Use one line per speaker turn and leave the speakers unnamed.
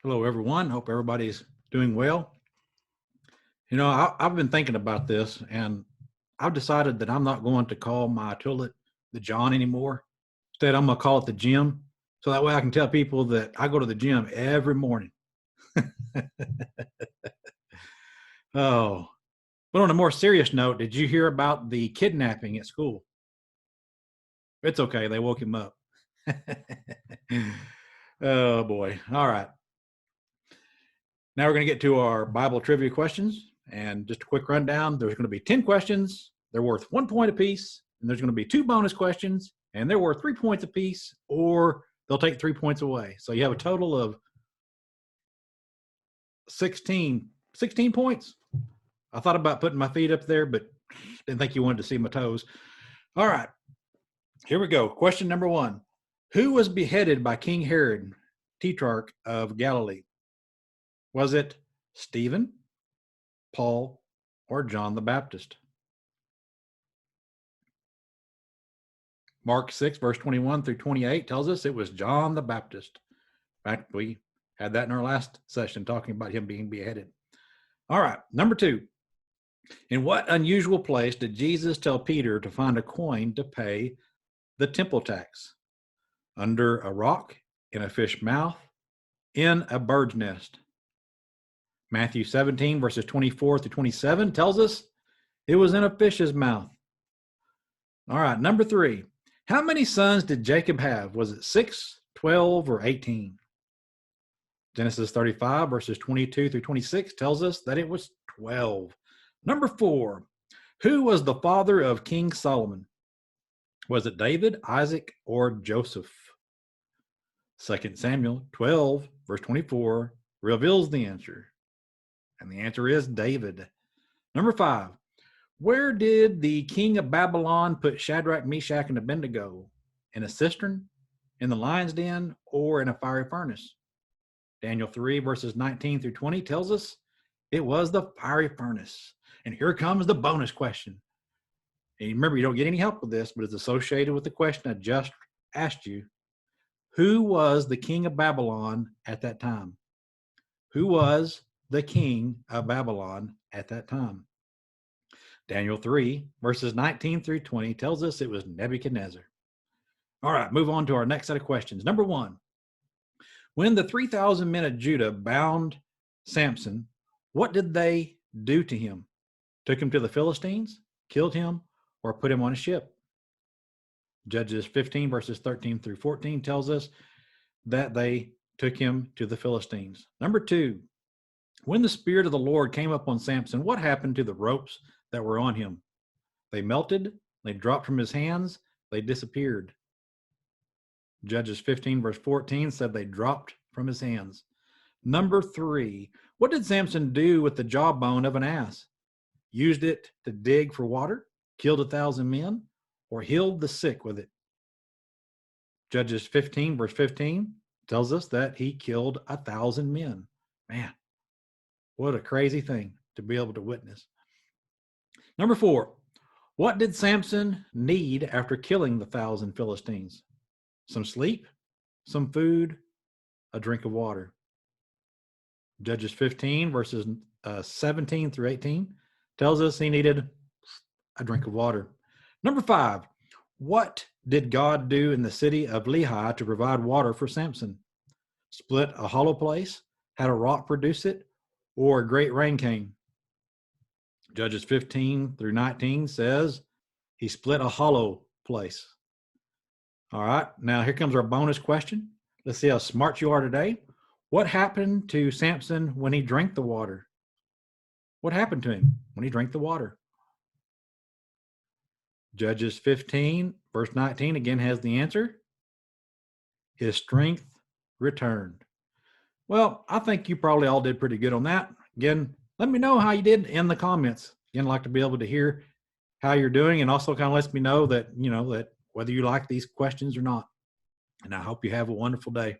Hello, everyone. Hope everybody's doing well. You know, I've been thinking about this, and I've decided that I'm not going to call my toilet the John anymore. Instead, I'm going to call it the Jim, so that way I can tell people that I go to the gym every morning. Oh, but on a more serious note, did you hear about the kidnapping at school? It's okay. They woke him up. Oh, boy. All right. Now we're going to get to our Bible trivia questions. And just a quick rundown, there's going to be 10 questions. They're worth 1 point apiece. And there's going to be 2 bonus questions. And they're worth 3 points apiece, or they'll take 3 points away. So you have a total of 16 points. I thought about putting my feet up there, but didn't think you wanted to see my toes. All right, here we go. Question number 1. Who was beheaded by King Herod, Tetrarch of Galilee? Was it Stephen, Paul, or John the Baptist? Mark 6, verse 21 through 28 tells us it was John the Baptist. In fact, we had that in our last session, talking about him being beheaded. All right, number 2. In what unusual place did Jesus tell Peter to find a coin to pay the temple tax? Under a rock, in a fish mouth, in a bird's nest? Matthew 17, verses 24 through 27 tells us it was in a fish's mouth. All right, number 3. How many sons did Jacob have? Was it 6, 12, or 18? Genesis 35, verses 22 through 26 tells us that it was 12. Number 4. Who was the father of King Solomon? Was it David, Isaac, or Joseph? 2 Samuel 12, verse 24 reveals the answer. And the answer is David. Number 5. Where did the king of Babylon put Shadrach, Meshach, and Abednego? In a cistern, in the lion's den, or in a fiery furnace? Daniel 3, verses 19 through 20 tells us it was the fiery furnace. And here comes the bonus question. And remember, you don't get any help with this, but it's associated with the question I just asked you. Who was the king of Babylon at that time? Who was the king of Babylon at that time? Daniel 3, verses 19 through 20 tells us it was Nebuchadnezzar. All right, move on to our next set of questions. Number 1. When the 3,000 men of Judah bound Samson, what did they do to him? Took him to the Philistines, killed him, or put him on a ship? Judges 15, verses 13 through 14 tells us that they took him to the Philistines. Number 2. When the Spirit of the Lord came up on Samson, what happened to the ropes that were on him? They melted, they dropped from his hands, they disappeared. Judges 15, verse 14 said they dropped from his hands. Number 3. What did Samson do with the jawbone of an ass? Used it to dig for water, killed 1,000 men, or healed the sick with it? Judges 15, verse 15 tells us that he killed 1,000 men. Man, what a crazy thing to be able to witness. Number 4. What did Samson need after killing the 1,000 Philistines? Some sleep, some food, a drink of water. Judges 15, verses 17 through 18 tells us he needed a drink of water. Number 5. What did God do in the city of Lehi to provide water for Samson? Split a hollow place, had a rock produce it, or a great rain came? Judges 15 through 19 says he split a hollow place. All right, now here comes our bonus question. Let's see how smart you are today. What happened to Samson when he drank the water? What happened to him when he drank the water? Judges 15, verse 19 again has the answer. His strength returned. Well, I think you probably all did pretty good on that. Again, let me know how you did in the comments. Again, I'd like to be able to hear how you're doing, and also kind of lets me know that, that whether you like these questions or not. And I hope you have a wonderful day.